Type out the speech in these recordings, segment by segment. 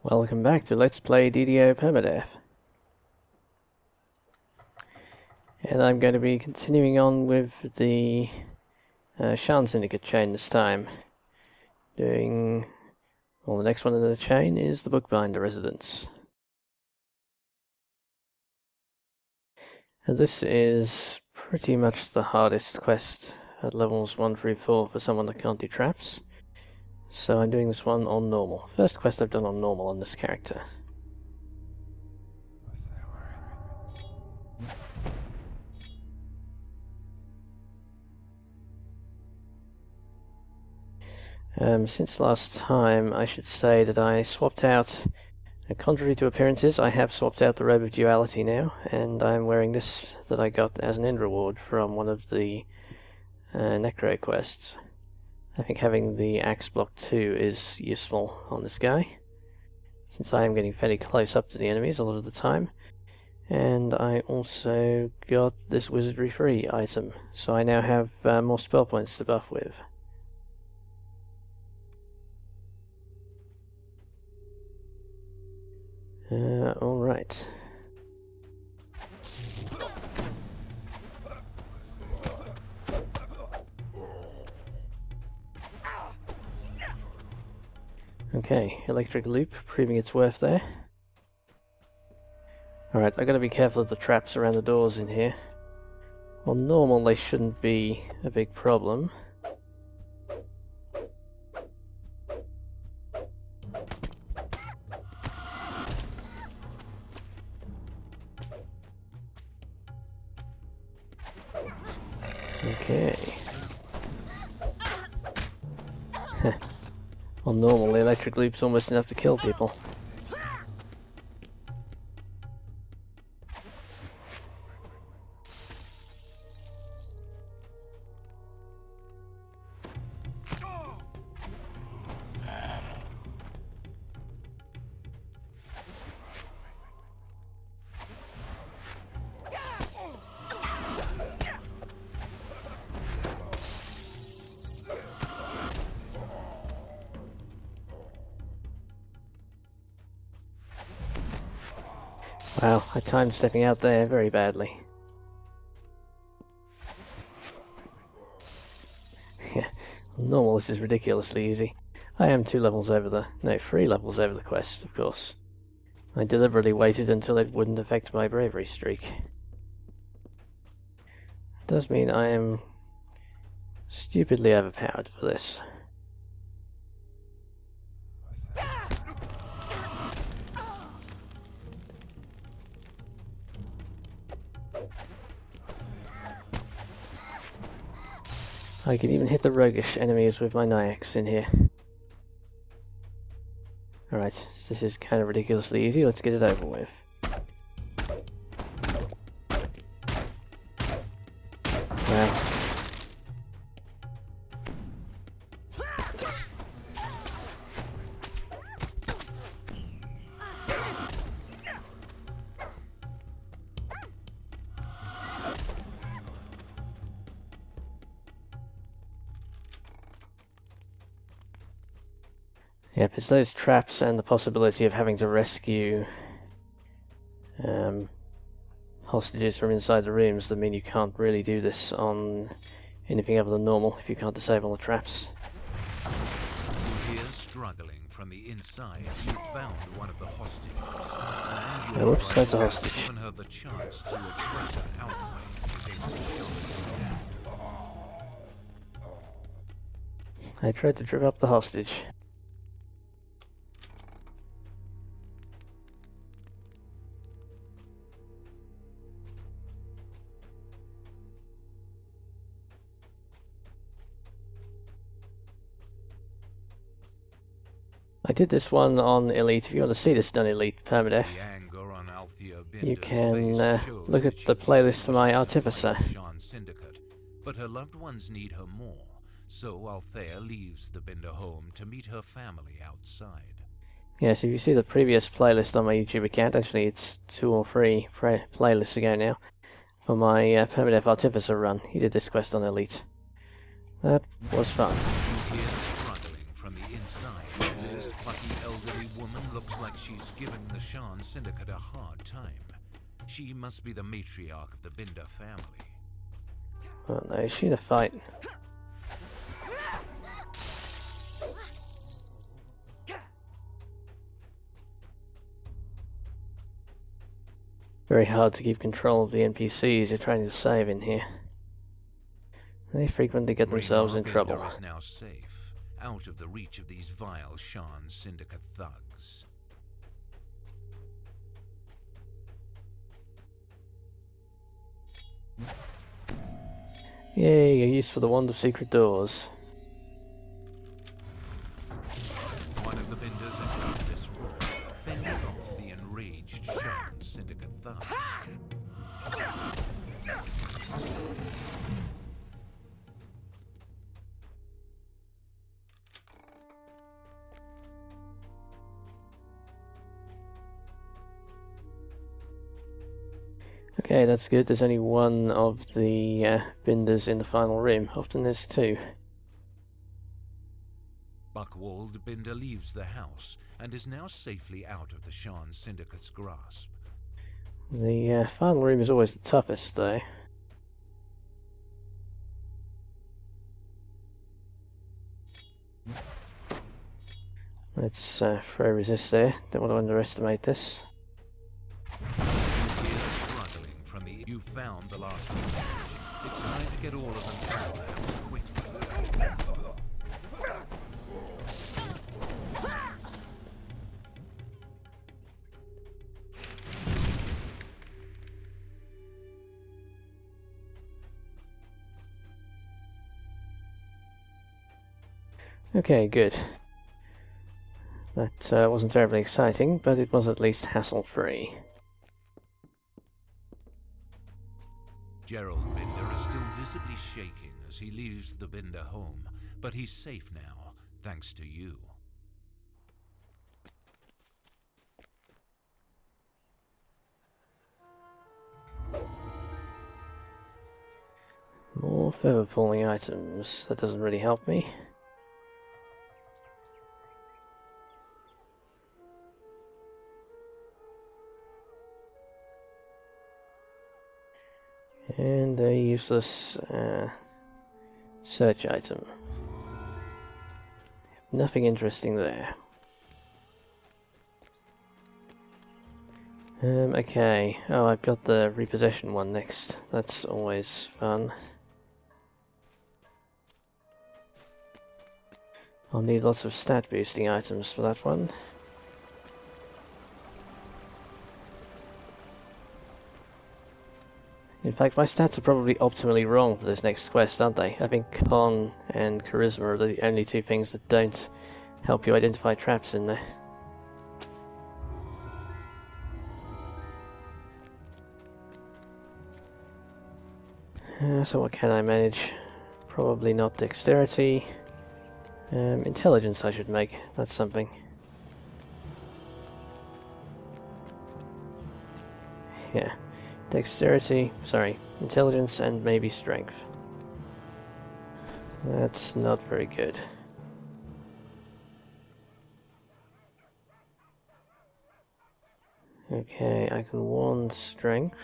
Welcome back to Let's Play DDO Permadeath. And I'm going to be continuing on with the Sharn Syndicate chain this time. The next one in the chain is the Bookbinder Residence. And this is pretty much the hardest quest at levels 1 through 4 for someone that can't do traps. So I'm doing this one on normal. First quest I've done on normal on this character. Since last time, I should say that I swapped out, contrary to appearances, I have swapped out the Robe of Duality now, and I'm wearing this that I got as an end reward from one of the Necro quests. I think having the Axe Block 2 is useful on this guy, since I am getting fairly close up to the enemies a lot of the time. And I also got this Wizardry Free item, so I now have more spell points to buff with. Alright. Okay, electric loop, proving its worth there. Alright, I gotta be careful of the traps around the doors in here. On normal they shouldn't be a big problem. Okay. On normal, the electric loop's almost enough to kill people. Wow, I timed stepping out there very badly. Yeah, normal this is ridiculously easy. I am 3 levels over the quest, of course. I deliberately waited until it wouldn't affect my bravery streak. It does mean I am stupidly overpowered for this. I can even hit the roguish enemies with my Nyax in here. Alright, so this is kind of ridiculously easy, let's get it over with. Wow. Yep, it's those traps and the possibility of having to rescue hostages from inside the rooms that mean you can't really do this on anything other than normal if you can't disable the traps. Here, struggling from the inside, you found one of the hostages. And Whoops, that's a hostage. given her the chance to express her outrage against the Sharn. I tried to trip up the hostage. I did this one on Elite. If you want to see this done Elite Permadeath, you can look at the playlist for my Artificer. Syndicate, but her loved ones need her more, so Althea leaves the Binder home to meet her family outside. Yes, if you see the previous playlist on my YouTube account, actually it's 2 or 3 playlists ago now, for my Permadeath Artificer run. He did this quest on Elite. That was fun. Struggling from the inside, this plucky elderly woman looks like she's giving the Sharn Syndicate a hard time. She must be the matriarch of the Binder family. Oh no, is she in a fight? Very hard to keep control of the NPCs you're trying to save in here. They frequently get themselves in trouble. Binder is now safe, out of the reach of these vile Sharn Syndicate thugs. Yay, a use for the Wand of Secret Doors. One of the Binders entered this room, fending off the enraged Sharn Syndicate thugs. Okay, that's good. There's only one of the Binders in the final room. Often there's two. Buckwald Binder leaves the house and is now safely out of the Sharn Syndicate's grasp. The final room is always the toughest, though. Let's throw resist there. Don't want to underestimate this. You found the last one. It's time to get all of them out of the house quickly. Okay, good. That wasn't terribly exciting, but it was at least hassle-free. Gerald Binder is still visibly shaking as he leaves the Binder home, but he's safe now, thanks to you. More feather-falling items. That doesn't really help me. And a useless search item. Nothing interesting there. Okay. Oh, I've got the Reposession one next. That's always fun. I'll need lots of stat boosting items for that one. In fact, my stats are probably optimally wrong for this next quest, aren't they? I think Con and Charisma are the only two things that don't help you identify traps in there. So what can I manage? Probably not Dexterity. Intelligence I should make, that's something. Yeah. Dexterity, sorry, intelligence and maybe strength. That's not very good. Okay, I can wand strength.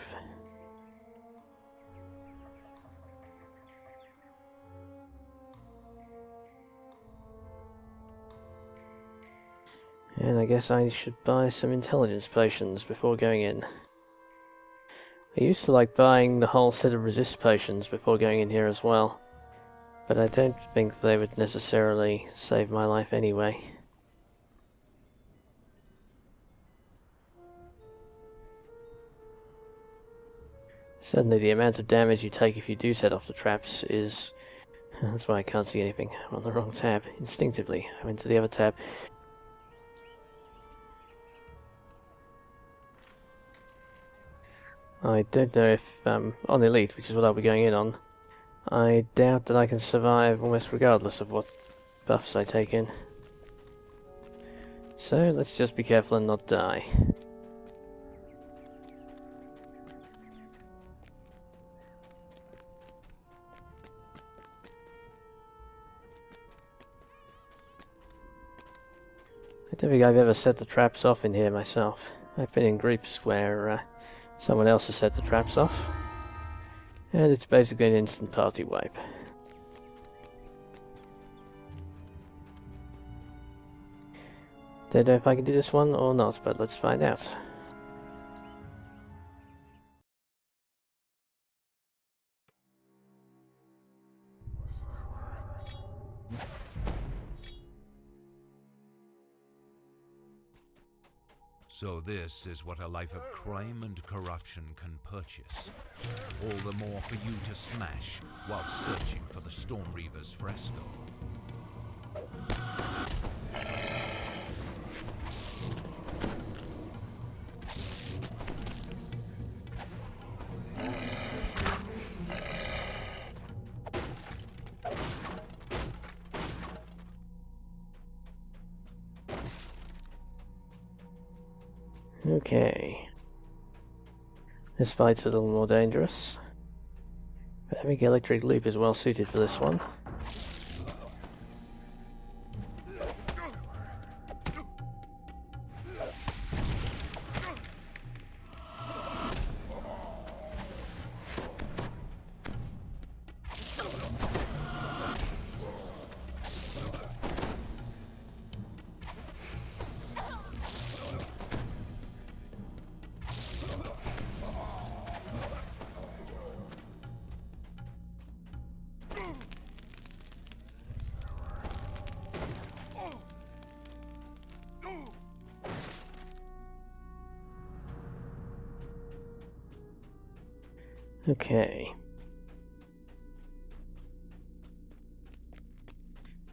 And I guess I should buy some intelligence potions before going in. I used to like buying the whole set of resist potions before going in here as well, but I don't think they would necessarily save my life anyway. Certainly the amount of damage you take if you do set off the traps is... That's why I can't see anything. I'm on the wrong tab. Instinctively, I went to the other tab. I don't know if, on Elite, which is what I'll be going in on, I doubt that I can survive almost regardless of what buffs I take in. So, let's just be careful and not die. I Don't think I've ever set the traps off in here myself. I've been in groups where someone else has set the traps off, and it's basically an instant party wipe. Don't know if I can do this one or not, but let's find out. So this is what a life of crime and corruption can purchase. All the more for you to smash while searching for the Storm Reaver's fresco. Okay. This fight's a little more dangerous, but having electric loop is well suited for this one. Okay.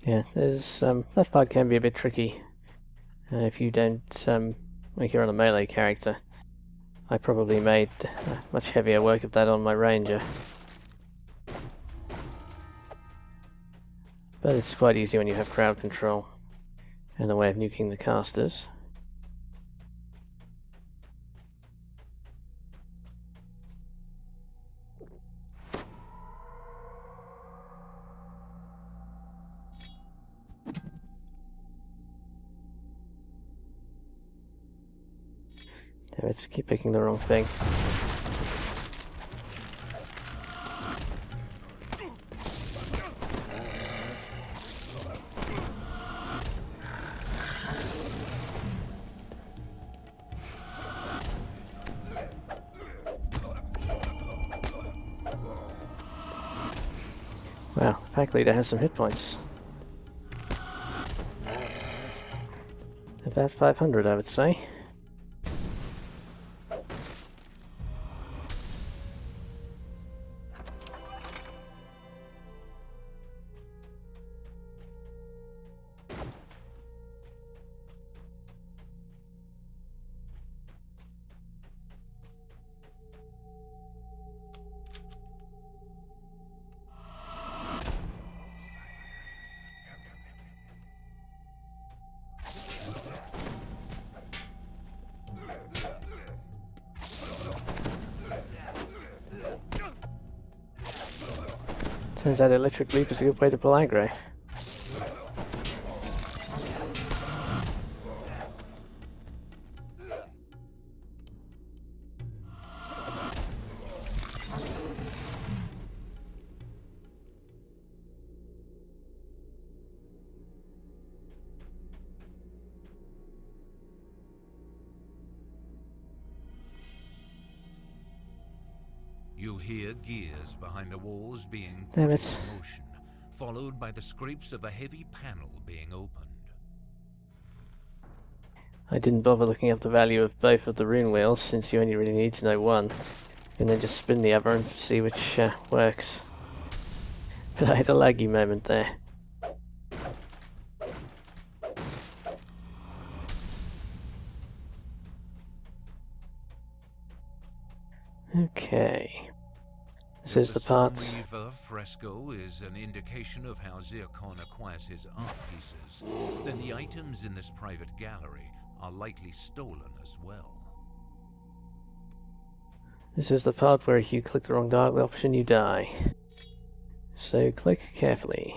Yeah, there's that part can be a bit tricky if you don't like you're on a melee character. I probably made much heavier work of that on my ranger, but it's quite easy when you have crowd control and a way of nuking the casters. Damn it, keep picking the wrong thing. Wow, pack leader has some hit points. About 500, I would say. Turns out electric leap is a good way to pull aggro. You hear gears behind the walls being put Damn in it. motion, followed by the scrapes of a heavy panel being opened. I didn't bother looking up the value of both of the rune wheels, since you only really need to know one, and then just spin the other and see which works. But I had a laggy moment there. Okay. This is the part. Storm Reaver fresco is an indication of how Zircon acquires his art pieces. Then the items in this private gallery are likely stolen as well. This is the part where if you click the wrong dialogue option, you die. So click carefully.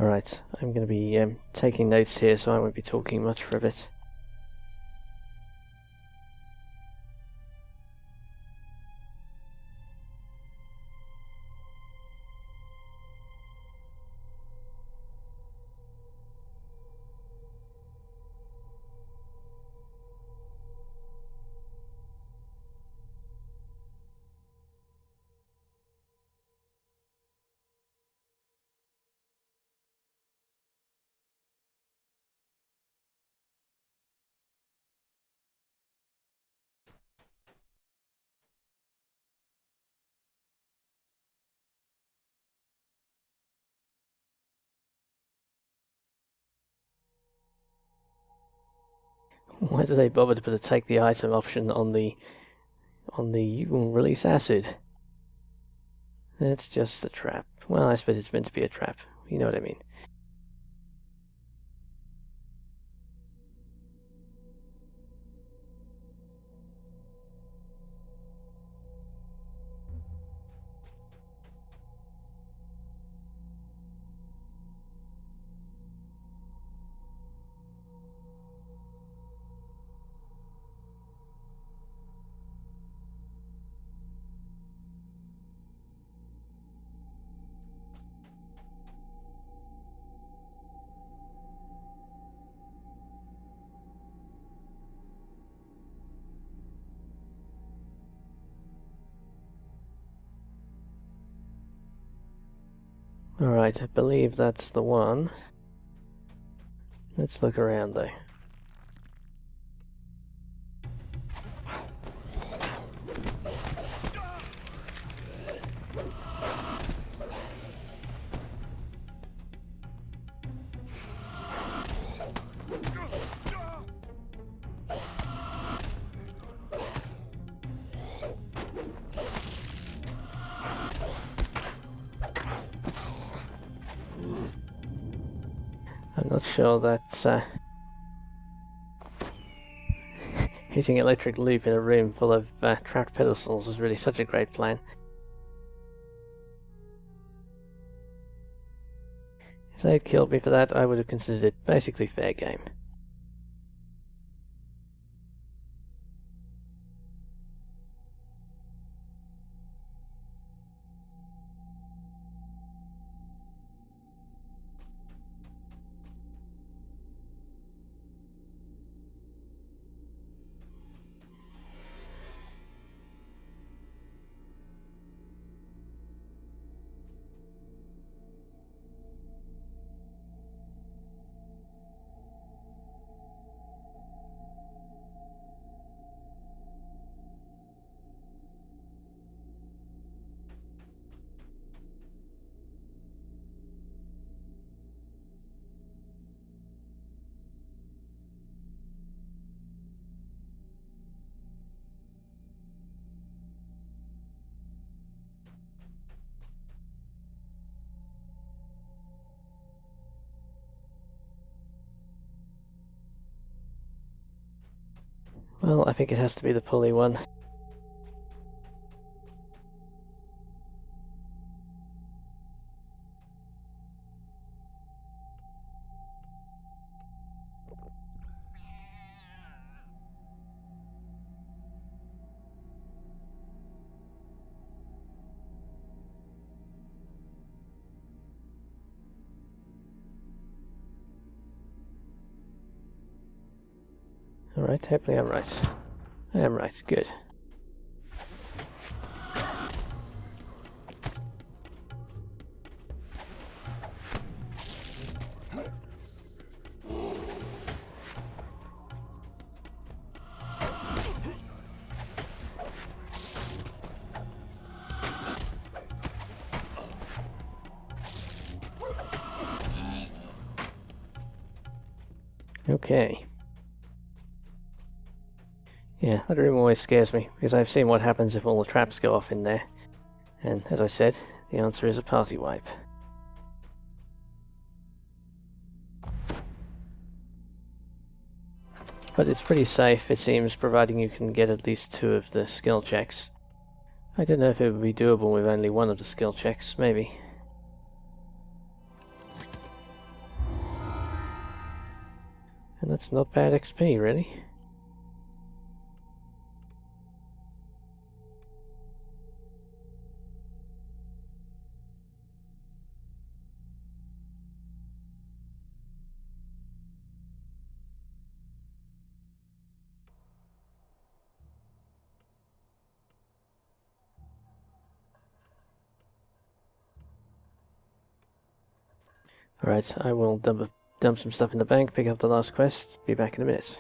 Alright, I'm going to be taking notes here, so I won't be talking much for a bit. Why do they bother to take the item option on the you will release acid? It's just a trap. Well, I suppose it's meant to be a trap. You know what I mean. Alright, I believe that's the one. Let's look around though. I'm not sure that hitting electric loop in a room full of trapped pedestals is really such a great plan. If they'd killed me for that, I would have considered it basically fair game. Well, I think it has to be the pulley one. Alright, hopefully I'm right. I am right, good. Okay. Yeah, that room always scares me, because I've seen what happens if all the traps go off in there. And, as I said, the answer is a party wipe. But it's pretty safe, it seems, providing you can get at least 2 of the skill checks. I don't know if it would be doable with only 1 of the skill checks, maybe. And that's not bad XP, really. Alright, I will dump some stuff in the bank, pick up the last quest, be back in a minute.